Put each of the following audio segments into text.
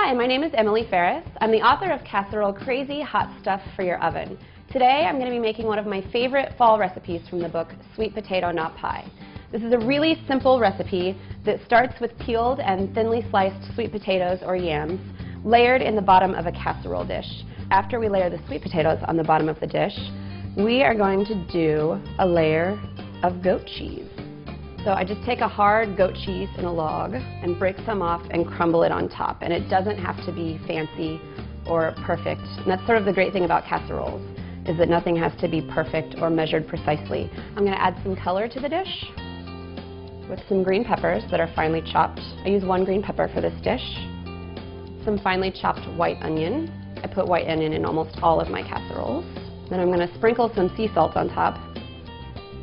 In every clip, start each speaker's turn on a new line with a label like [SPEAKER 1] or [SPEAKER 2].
[SPEAKER 1] Hi, my name is Emily Ferris. I'm the author of Casserole Crazy Hot Stuff for Your Oven. Today I'm going to be making one of my favorite fall recipes from the book Sweet Potato Not Pie. This is a really simple recipe that starts with peeled and thinly sliced sweet potatoes or yams layered in the bottom of a casserole dish. After we layer the sweet potatoes on the bottom of the dish, we are going to do a layer of goat cheese. So I just take a hard goat cheese in a log and break some off and crumble it on top. And it doesn't have to be fancy or perfect. And that's sort of the great thing about casseroles, is that nothing has to be perfect or measured precisely. I'm going to add some color to the dish with some green peppers that are finely chopped. I use 1 green pepper for this dish. Some finely chopped white onion. I put white onion in almost all of my casseroles. Then I'm going to sprinkle some sea salt on top,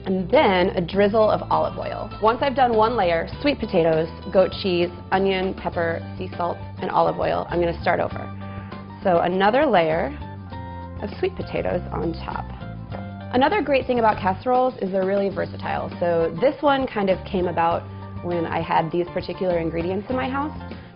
[SPEAKER 1] and then a drizzle of olive oil. Once I've done one layer, sweet potatoes, goat cheese, onion, pepper, sea salt, and olive oil, I'm going to start over. So another layer of sweet potatoes on top. Another great thing about casseroles is they're really versatile. So this one kind of came about when I had these particular ingredients in my house.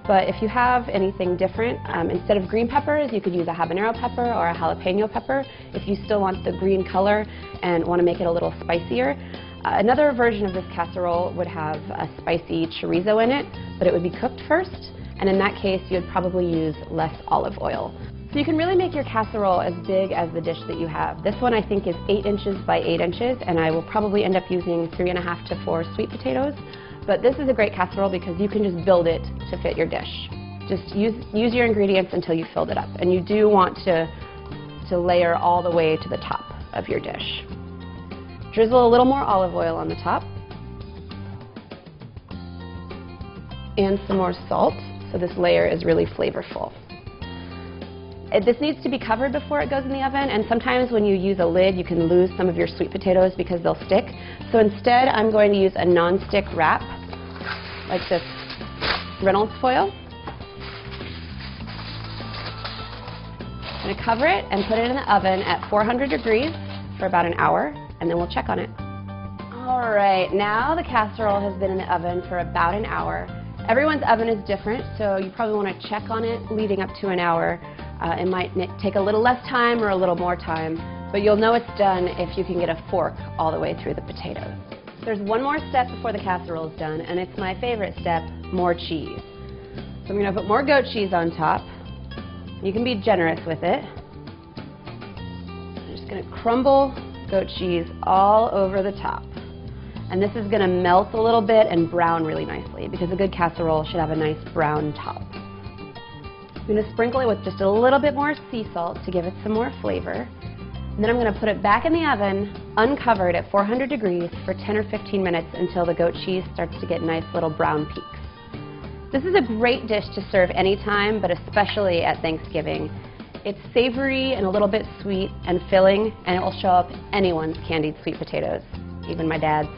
[SPEAKER 1] But if you have anything different, instead of green peppers, you could use a habanero pepper or a jalapeno pepper if you still want the green color and want to make it a little spicier. Another version of this casserole would have a spicy chorizo in it, but it would be cooked first, and in that case you would probably use less olive oil. So you can really make your casserole as big as the dish that you have. This one I think is 8 inches by 8 inches, and I will probably end up using 3.5 to 4 sweet potatoes. But this is a great casserole because you can just build it to fit your dish. Just use your ingredients until you filled it up. And you do want to layer all the way to the top of your dish. Drizzle a little more olive oil on the top. And some more salt, so this layer is really flavorful. This needs to be covered before it goes in the oven, and sometimes when you use a lid you can lose some of your sweet potatoes because they'll stick. So instead I'm going to use a non-stick wrap, like this Reynolds foil. I'm going to cover it and put it in the oven at 400 degrees for about an hour, and then we'll check on it. Alright, now the casserole has been in the oven for about an hour. Everyone's oven is different, so you probably want to check on it leading up to an hour. It might take a little less time or a little more time, but you'll know it's done if you can get a fork all the way through the potatoes. There's one more step before the casserole is done, and it's my favorite step, more cheese. So I'm going to put more goat cheese on top. You can be generous with it. I'm just going to crumble goat cheese all over the top. And this is going to melt a little bit and brown really nicely, because a good casserole should have a nice brown top. I'm going to sprinkle it with just a little bit more sea salt to give it some more flavor. And then I'm going to put it back in the oven, uncovered at 400 degrees for 10 or 15 minutes until the goat cheese starts to get nice little brown peaks. This is a great dish to serve anytime, but especially at Thanksgiving. It's savory and a little bit sweet and filling, and it will show up anyone's candied sweet potatoes, even my dad's.